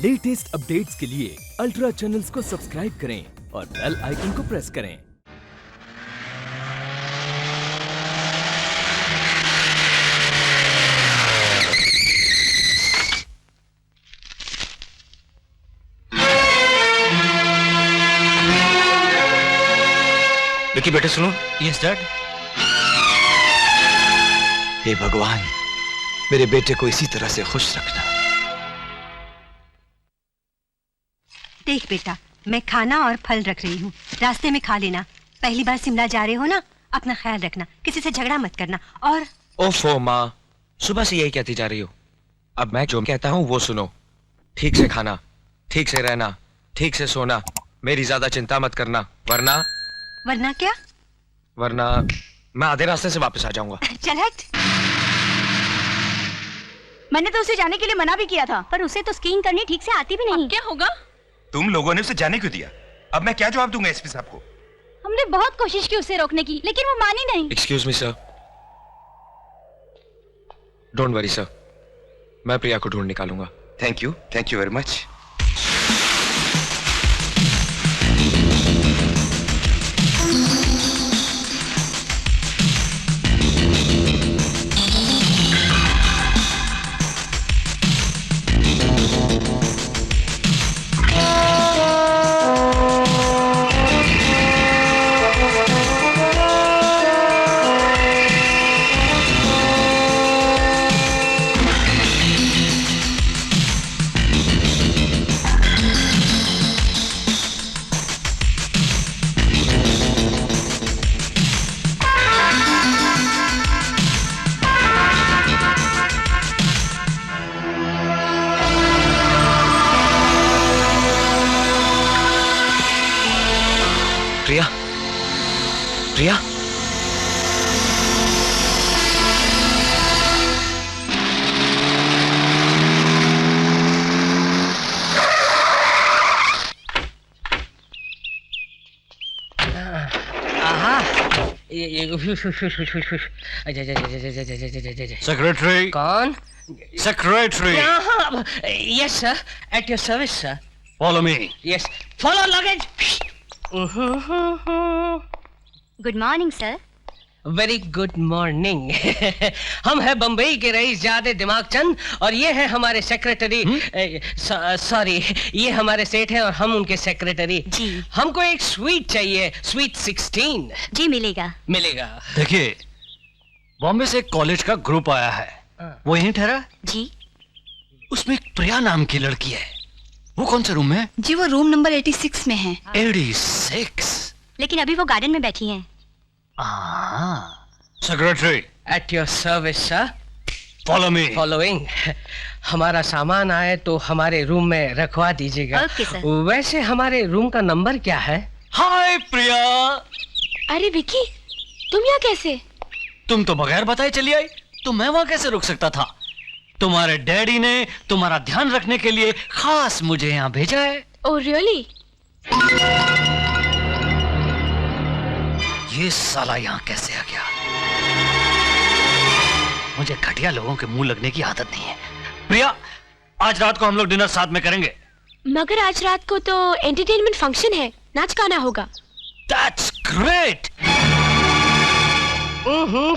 Latest updates के लिए ultra channels को सब्सक्राइब करें और बेल आइकन को प्रेस करें। विकी बेटे सुनो। Yes dad. हे भगवान, मेरे बेटे को इसी तरह से खुश रखना। देख बेटा, मैं खाना और फल रख रही हूँ, रास्ते में खा लेना। पहली बार शिमला जा रहे हो ना, अपना ख्याल रखना, किसी से झगड़ा मत करना। और ओफो माँ, सुबह से यही कहती जा रही हो। अब मैं जो कहता हूँ वो सुनो। ठीक से खाना, ठीक से रहना, ठीक से सोना, मेरी ज्यादा चिंता मत करना, वरना वरना क्या? वरना मैं आधे रास्ते से वापस आ जाऊंगा। चल हट। मैंने तो उसे जाने के लिए मना भी किया था, पर उसे तो स्कीइंग करनी ठीक से आती भी नहीं। क्या होगा? तुम लोगों ने उसे जाने क्यों दिया? अब मैं क्या जवाब दूंगा एसपी साहब को? हमने बहुत कोशिश की उसे रोकने की, लेकिन वो मानी नहीं। Excuse me sir. Don't worry sir, मैं प्रिया को ढूंढ निकालूंगा। Thank you very much. Priya, Priya, secretary. कौन? Secretary. Yes sir, at your service sir. Follow me. Yes, follow luggage. Good morning sir. Very good morning. हम हैं बम्बई के रईस जादे दिमाग चंद, और ये है हमारे सेक्रेटरी। सॉरी, ये हमारे सेठ हैं और हम उनके सेक्रेटरी जी। हमको एक स्वीट चाहिए, स्वीट 16। जी मिलेगा। मिलेगा। देखिए, बॉम्बे से एक कॉलेज का ग्रुप आया है, वो यहीं ठहरा। जी। उसमें एक प्रिया नाम की लड़की है। वो कौन से रूम में? जी वो रूम नंबर 86 में है। 86। लेकिन अभी वो गार्डन में बैठी हैं। Secretary. Eight your service sir. Follow me. Following. हमारा सामान आए तो हमारे रूम में रखवा दीजिएगा। Okay sir. वैसे हमारे रूम का नंबर क्या है? हाय प्रिया। अरे विकी, तुम यहाँ कैसे? तुम तो बगैर बताए चली आई, तो मैं वहां कैसे रुक सकता था? तुम्हारे डैडी ने तुम्हारा ध्यान रखने के लिए खास मुझे यहाँ भेजा है। Oh really? ये साला यहाँ कैसे आ गया? मुझे घटिया लोगों के मुंह लगने की आदत नहीं है। प्रिया, आज रात को हम लोग डिनर साथ में करेंगे। मगर आज रात को तो एंटरटेनमेंट फंक्शन है, नाच गाना होगा। That's great!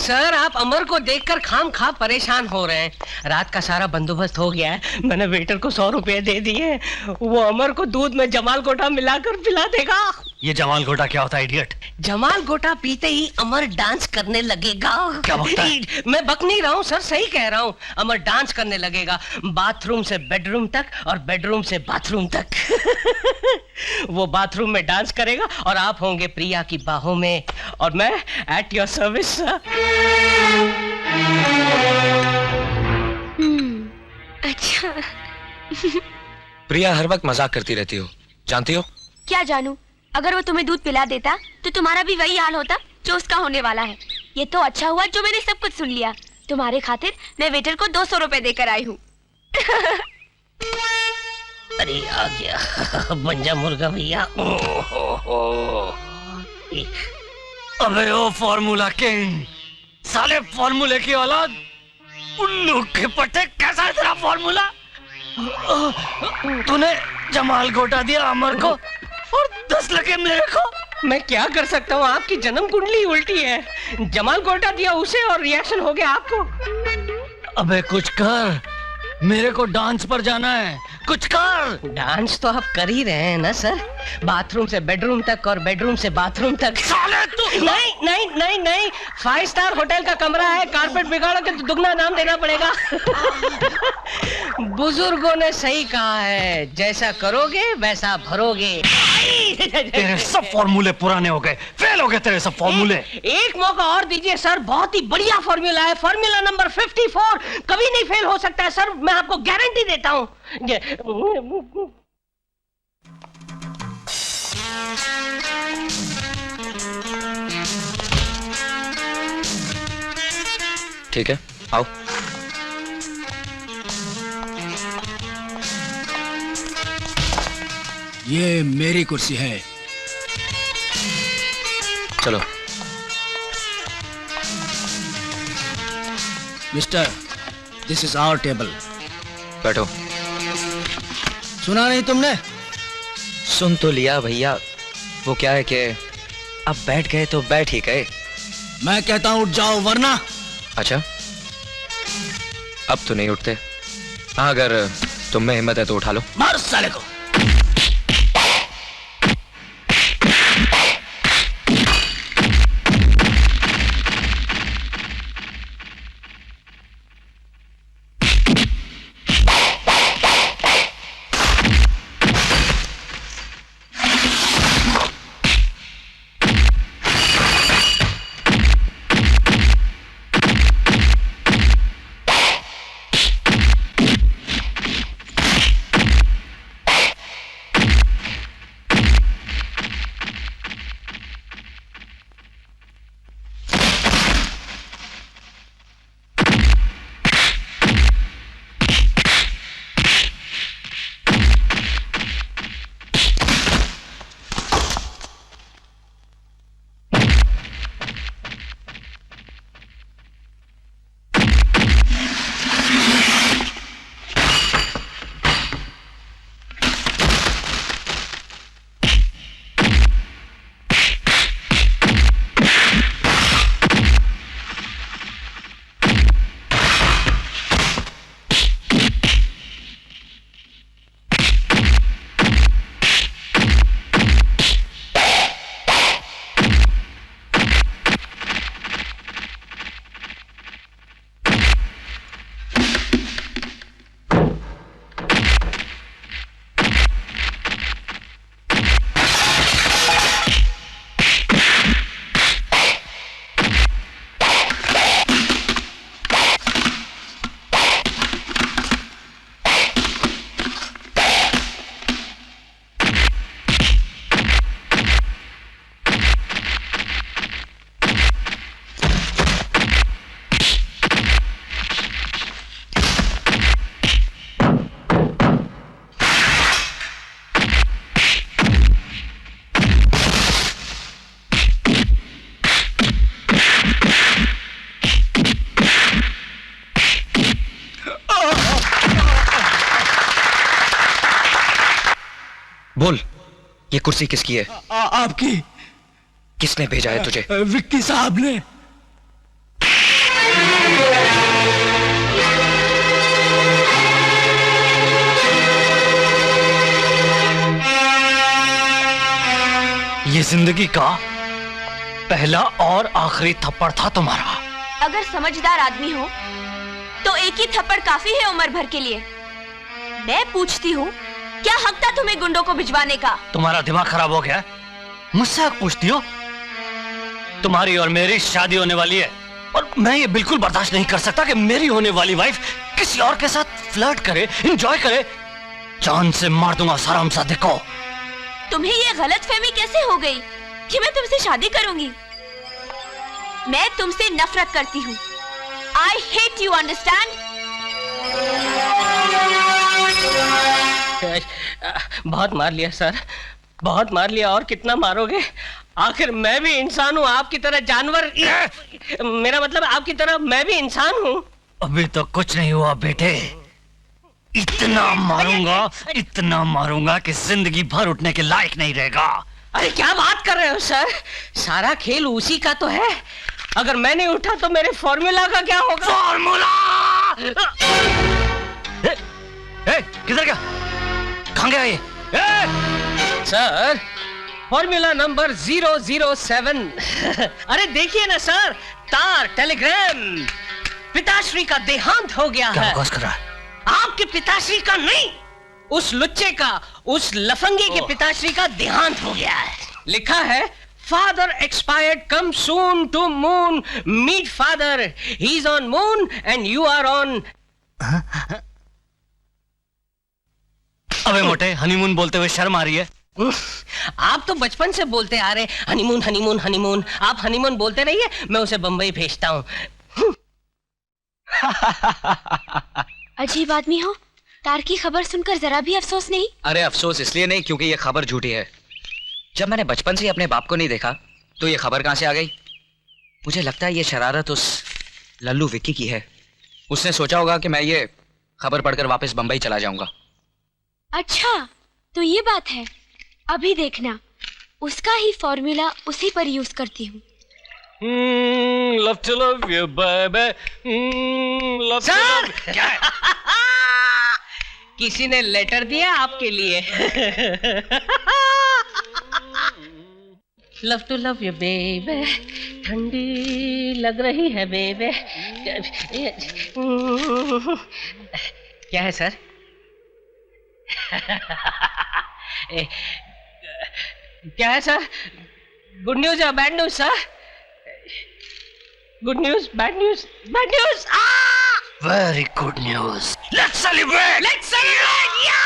सर, आप अमर को देखकर खाम खा परेशान हो रहे हैं। रात का सारा बंदोबस्त हो गया है, मैंने वेटर को 100 रुपए दे दिए। वो अमर को दूध में जमाल गोटा मिलाकर पिला देगा। ये जमाल घोटा क्या होता है, इडियट? जमाल गोटा पीते ही अमर डांस करने लगेगा। क्या बकता है? मैं बक नहीं रहा हूँ सर, सही कह रहा हूँ। अमर डांस करने लगेगा, बाथरूम से बेडरूम तक और बेडरूम से बाथरूम तक। वो बाथरूम में डांस करेगा और आप होंगे प्रिया की बाहों में, और मैं एट योर सर्विस सर। अच्छा। प्रिया हर वक्त मजाक करती रहती हो, जानती हो? क्या जानू, अगर वो तुम्हें दूध पिला देता तो तुम्हारा भी वही हाल होता जो उसका होने वाला है। ये तो अच्छा हुआ जो मैंने सब कुछ सुन लिया। तुम्हारे खातिर मैं वेटर को 200 रुपए देकर आई हूँ। अरे आ गया बंजा मुर्गा भैया। अबे ओ फॉर्मूला किंग, साले फॉर्मूले की औलाद, उल्लू के पट्टे। कैसा है तेरा फॉर्मूला? तूने जमाल गोटा दिया अमर को और 10 लगे मेरे को। मैं क्या कर सकता हूँ, आपकी जन्म कुंडली उल्टी है। जमाल गोटा दिया उसे और रिएक्शन हो गया आपको। अबे कुछ कर, मेरे को डांस पर जाना है, कुछ कर। डांस तो आप कर ही रहे हैं ना सर, बाथरूम से बेडरूम तक और बेडरूम से बाथरूम तक। साले तू नहीं नहीं नहीं नहीं, 5 स्टार होटल का कमरा है, कारपेट बिगाड़ो के तो दुगना दाम देना पड़ेगा। बुजुर्गों ने सही कहा है, जैसा करोगे वैसा भरोगे। तेरे सब फॉर्मूले पुराने हो गए, फेल हो गए तेरे सब फॉर्मूले। एक मौका और दीजिए सर, बहुत ही बढ़िया फॉर्मूला है, फॉर्मूला नंबर 54, कभी नहीं फेल हो सकता है सर, मैं आपको गारंटी देता हूँ। ठीक है, आओ। ये मेरी कुर्सी है। चलो। Mister, this is our table. बैठो। सुना नहीं तुमने? सुन तो लिया भैया, वो क्या है कि अब बैठ गए तो बैठ ही गए। मैं कहता हूँ उठ जाओ वरना। अच्छा, अब तो नहीं उठते। हाँ, अगर तुम में हिम्मत है तो उठा लो। मार साले को। बोल, ये कुर्सी किसकी है? आपकी। किसने भेजा है तुझे? विक्की साहब ने। ये जिंदगी का पहला और आखिरी थप्पड़ था तुम्हारा। अगर समझदार आदमी हो तो एक ही थप्पड़ काफी है उम्र भर के लिए। मैं पूछती हूँ, क्या हक था तुम्हें गुंडों को भिजवाने का? तुम्हारा दिमाग खराब हो गया? मुझसे हक पूछती हो? तुम्हारी और मेरी शादी होने वाली है और मैं ये बिल्कुल बर्दाश्त नहीं कर सकता कि मेरी होने वाली वाइफ किसी और के साथ फ्लर्ट करे, एंजॉय करे। जान से मार दूंगा हरामजादे को। तुम्हें ये गलतफहमी कैसे हो गई कि मैं तुमसे शादी करूंगी? मैं तुमसे नफरत करती हूँ। I hate you, understand? बहुत मार लिया सर, बहुत मार लिया। और कितना मारोगे? आखिर मैं भी इंसान हूँ, आपकी तरह जानवर। मेरा मतलब आपकी तरह मैं भी इंसान हूँ। अभी तो कुछ नहीं हुआ बेटे, इतना मारूंगा कि जिंदगी भर उठने के लायक नहीं रहेगा। अरे क्या बात कर रहे हो सर, सारा खेल उसी का तो है। अगर मैं नहीं उठा तो मेरे फॉर्मूला का क्या होगा? फॉर्मूला! किधर गया? कहाँ गया ये? Sir formula number 007। अरे देखिए ना सर, तार टेलीग्राम। पिताश्री का देहांत हो गया क्या है। बकवास कर रहा है? आपके पिताश्री का नहीं, उस लुच्चे का, उस लफंगे के पिताश्री का देहांत हो गया है। लिखा है father expired, come soon to moon, meet father, he is on moon and you are on. अबे मोटे, हनीमून बोलते हुए शर्म आ रही है। आप तो बचपन से बोलते आ रहे हनीमून हनीमून हनीमून। आप हनीमून बोलते रहिए, मैं उसे बंबई भेजता हूँ। अजीब आदमी हो, तार की खबर सुनकर जरा भी अफसोस नहीं? अरे अफसोस इसलिए नहीं क्योंकि ये खबर झूठी है। जब मैंने बचपन से ही अपने बाप को नहीं देखा तो ये खबर कहां से आ गई? मुझे लगता है ये शरारत उस लल्लू विक्की की है। उसने सोचा होगा कि मैं ये खबर पढ़कर वापस बंबई चला जाऊंगा। अच्छा तो ये बात है। अभी देखना, उसका ही फॉर्मूला उसी पर यूज करती हूँ। Love to love you baby, love to love. क्या है? किसी ने लेटर दिया आपके लिए। Love to love you baby, ठंडी लग रही है बेबी। क्या है सर? क्या है सर? गुड न्यूज या bad news sir? Good news, bad news, bad news. Very good news. Let's celebrate, let's celebrate. या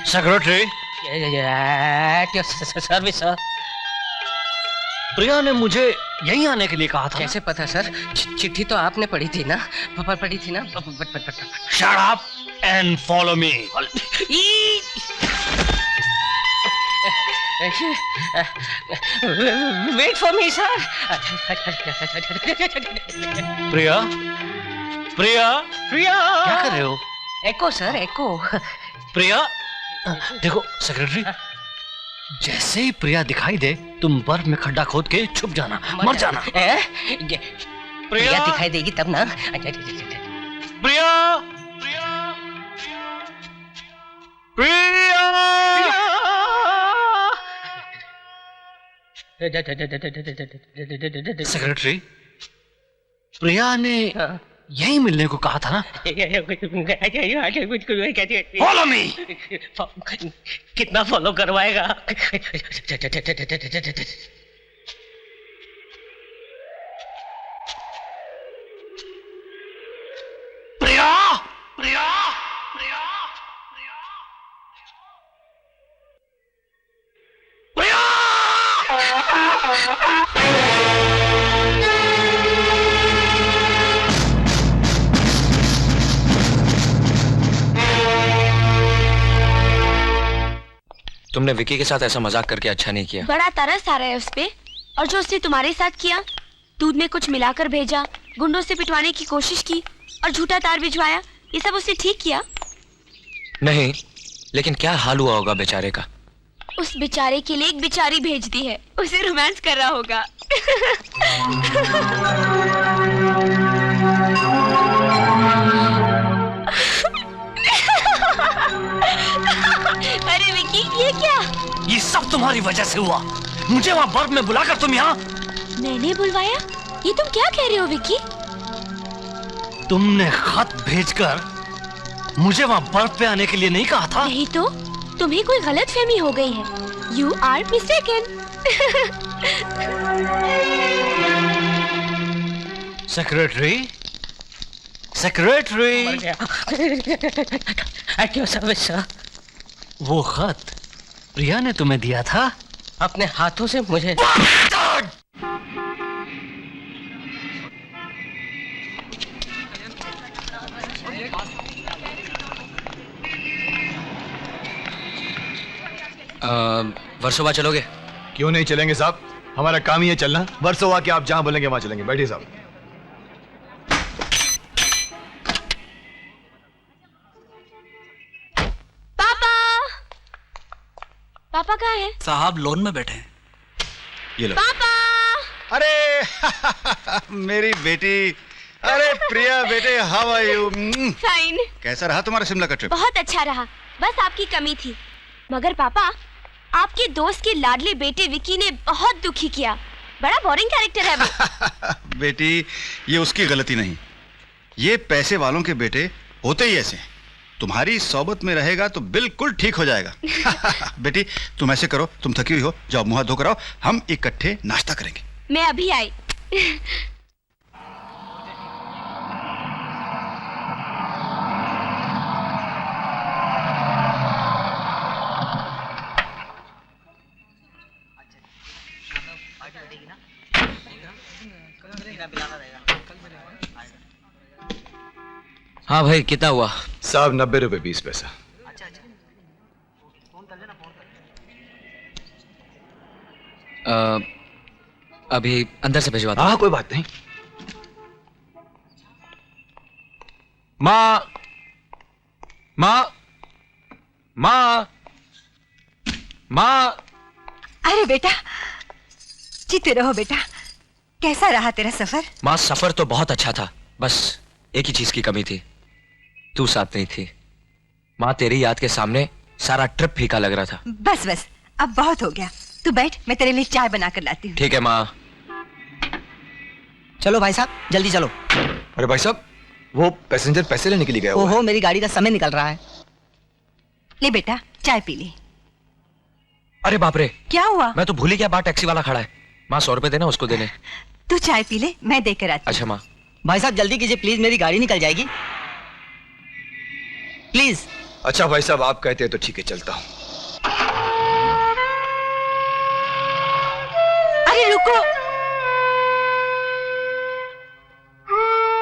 सेक्रेटरी, सर्विस सर। प्रिया ने मुझे यहीं आने के लिए कहा था। कैसे पता सर? चिट्ठी तो आपने पढ़ी थी ना? पढ़ी थी ना? Shut up and follow me. Wait for me sir. Priya, Priya, Priya, क्या कर रहे हो? एको सर, एको। प्रिया, देखो सेक्रेटरी, जैसे ही प्रिया दिखाई दे तुम बर्फ में खड्डा खोद के छुप जाना, मर जाना। प्रिया दिखाई देगी तब ना। प्रिया, प्रिया, सेक्रेटरी, प्रिया ने यहीं मिलने को कहा था ना? Follow me. कितना फॉलो करवाएगा? प्रिया, प्रिया, प्रिया, प्रिया, तुमने विक्की के साथ ऐसा मजाक करके अच्छा नहीं किया। बड़ा तरस आ रहा है उस पे। और जो उसने तुम्हारे साथ किया, दूध में कुछ मिलाकर भेजा, गुंडों से पिटवाने की कोशिश की और झूठा तार भिजवाया, ये सब उसने ठीक किया? नहीं, लेकिन क्या हाल हुआ होगा बेचारे का। उस बेचारे के लिए एक बेचारी भेज दी है, उसे रोमांस कर रहा होगा। अरे विक्की, ये क्या? ये सब तुम्हारी वजह से हुआ। मुझे वहाँ बर्फ में बुलाकर तुम यहाँ। मैंने बुलवाया? ये तुम क्या कह रहे हो विक्की? तुमने खत भेजकर मुझे वहाँ बर्फ पे आने के लिए नहीं कहा था? नहीं तो तुम्हें कोई गलतफहमी हो गई है। You are mistaken. Secretary, secretary, At your service, sir. वो खत प्रिया ने तुम्हें दिया था? अपने हाथों से मुझे। वर्सोवा चलोगे? क्यों नहीं चलेंगे साहब, हमारा काम ही है चलना। वर्सोवा के आप जहां बोलेंगे वहां चलेंगे। बैठिए साहब। पापा, पापा कहाँ है? साहब लोन में बैठे हैं। ये लो। पापा, अरे मेरी बेटी, अरे प्रिया बेटे, हाउ आर यू? फाइन। कैसा रहा तुम्हारा शिमला का ट्रिप? बहुत अच्छा रहा, बस आपकी कमी थी। मगर पापा, आपके दोस्त के लाडले बेटे विकी ने बहुत दुखी किया। बड़ा बोरिंग कैरेक्टर है वो। बेटी, ये उसकी गलती नहीं, ये पैसे वालों के बेटे होते ही ऐसे हैं। तुम्हारी सोबत में रहेगा तो बिल्कुल ठीक हो जाएगा। बेटी तुम ऐसे करो, तुम थकी हुई हो, जाओ मुंह हाथ धोकर आओ, हम इकट्ठे नाश्ता करेंगे। मैं अभी आई। हाँ भाई, कितना हुआ? साहब 90 रुपए 20 पैसा। अभी अंदर से भिजवा दो। हाँ कोई बात नहीं। माँ, माँ, माँ, माँ। अरे बेटा, जीते रहो बेटा। कैसा रहा तेरा सफर? माँ, सफर तो बहुत अच्छा था, बस एक ही चीज की कमी थी, तू साथ नहीं थी। माँ, तेरी याद के सामने सारा ट्रिप फीका लग रहा था। बस बस, अब बहुत हो गया। तू बैठ, मैं तेरे लिए चाय बना कर लाती हूँ। ठीक है माँ। चलो भाई साहब, जल्दी चलो। अरे भाई साहब, वो पैसेंजर पैसे लेने के लिए गया हुआ है। ओहो, मेरी गाड़ी का समय निकल रहा है। ले बेटा, चाय पी ले। अरे बाप रे, क्या हुआ? मैं तो भूल ही गया, बाहर टैक्सी वाला खड़ा है। माँ 100 रुपए देना उसको देने। तू चाय पी ले, मैं देकर आती हूँ। अच्छा माँ। भाई साहब जल्दी कीजिए प्लीज, मेरी गाड़ी निकल जाएगी प्लीज। अच्छा भाई साहब, आप कहते हैं तो ठीक है, चलता हूँ। अरे रुको,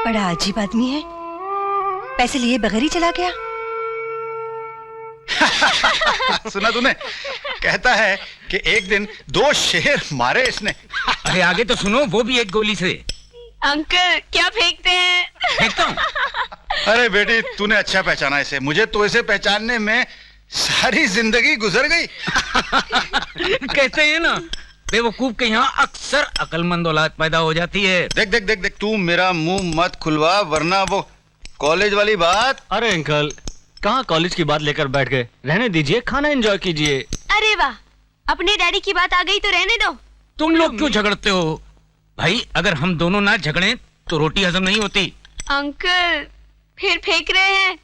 बड़ा अजीब आदमी है, पैसे लिए बगैर ही चला गया। सुना तूने? कहता है कि एक दिन 2 शेर मारे इसने। अरे आगे तो सुनो, वो भी एक गोली से। अंकल क्या फेंकते हैं? फेंकता हूँ। अरे बेटी, तूने अच्छा पहचाना इसे, मुझे तो इसे पहचानने में सारी जिंदगी गुजर गई। कहते हैं ना, बेवकूफ के यहाँ अक्सर अकलमंद औलाद पैदा हो जाती है। देख देख देख देख, तू मेरा मुंह मत खुलवा, वरना वो कॉलेज वाली बात। अरे अंकल, कहाँ कॉलेज की बात लेकर बैठ गए? रहने दीजिए, खाना एंजॉय कीजिए। अरे वाह, अपने डैडी की बात आ गई तो रहने दो। तुम लोग क्यों झगड़ते हो भाई? अगर हम दोनों ना झगड़े तो रोटी हजम नहीं होती। अंकल फिर फेंक रहे हैं,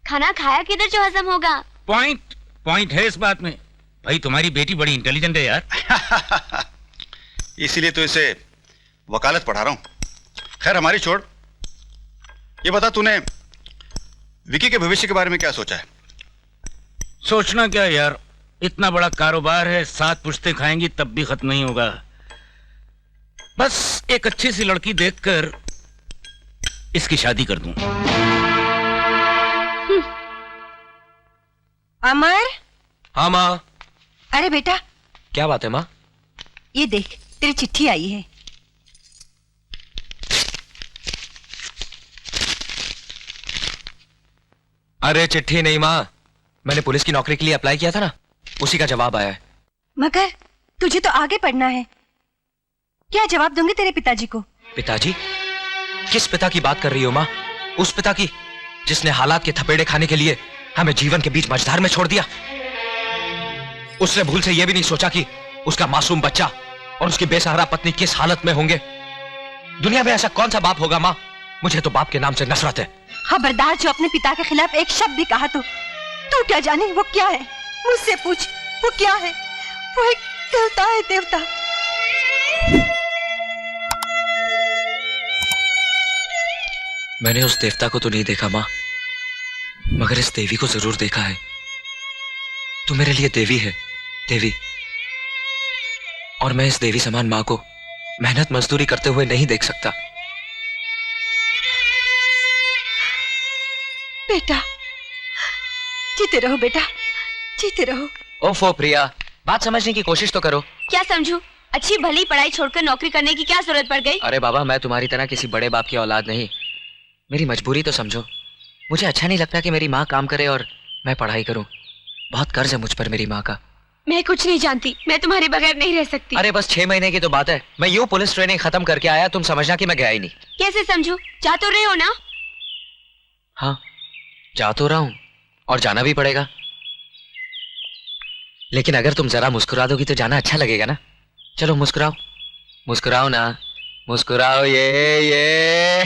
खाना खाया किधर जो हजम होगा। पॉइंट है इस बात में। भाई तुम्हारी बेटी बड़ी इंटेलिजेंट है यार। इसीलिए तो इसे वकालत पढ़ा रहा हूं। खैर हमारी छोड़, ये बता तूने विकी के भविष्य के बारे में क्या सोचा है? सोचना क्या यार, इतना बड़ा कारोबार है, 7 पुश्ते खाएंगी तब भी खत्म नहीं होगा। बस एक अच्छी सी लड़की देखकर इसकी शादी कर दूं। अमर। हाँ माँ। अरे बेटा, क्या बात है माँ? ये देख, तेरी चिट्ठी आई है। अरे चिट्ठी नहीं माँ, मैंने पुलिस की नौकरी के लिए अप्लाई किया था ना, उसी का जवाब आया है। मगर तुझे तो आगे पढ़ना है, क्या जवाब दूंगी तेरे पिताजी को? पिताजी? किस पिता की बात कर रही हो माँ? उस पिता की जिसने हालात के थपेड़े खाने के लिए हमें जीवन के बीच मझधार में छोड़ दिया। उसने भूल से यह भी नहीं सोचा कि उसका मासूम बच्चा और उसकी बेसहारा पत्नी किस हालत में होंगे। दुनिया में ऐसा कौन सा बाप होगा माँ? मुझे तो बाप के नाम से नफरत है। खबरदार, जो अपने पिता के खिलाफ एक शब्द भी कहा तो तू क्या जाने वो क्या है? मुझसे पूछ, वो क्या है? वो एक देवता है, देवता। मैंने उस देवता को तो नहीं देखा माँ, मगर इस देवी को जरूर देखा है। तू मेरे लिए देवी है, देवी। और मैं इस देवी समान माँ को मेहनत मजदूरी करते हुए नहीं देख सकता। बेटा, जीते रहो बेटा, जीते रहो। ओफो प्रिया, बात समझने की कोशिश तो करो। क्या समझूं? अच्छी भली पढ़ाई छोड़कर नौकरी करने की क्या जरूरत पड़ गई? अरे बाबा, मैं तुम्हारी तरह किसी बड़े बाप की औलाद नहीं। मेरी मजबूरी तो समझो। मुझे अच्छा नहीं लगता कि मेरी माँ काम करे और मैं पढ़ाई करूं। बहुत कर्ज है मुझ पर मेरी माँ का। मैं कुछ नहीं जानती, मैं तुम्हारे बगैर नहीं रह सकती। अरे बस 6 महीने की तो बात है। मैं यूं पुलिस ट्रेनिंग खत्म करके आया, तुम समझना कि मैं गया ही नहीं। कैसे समझूं? जा तो रहे हो ना? हाँ, जा तो रहा हूं और जाना भी पड़ेगा। लेकिन अगर तुम जरा मुस्कुरा दोगी तो जाना अच्छा लगेगा ना। चलो मुस्कुराओ, मुस्कुराओ ना, मुस्कुराओ ये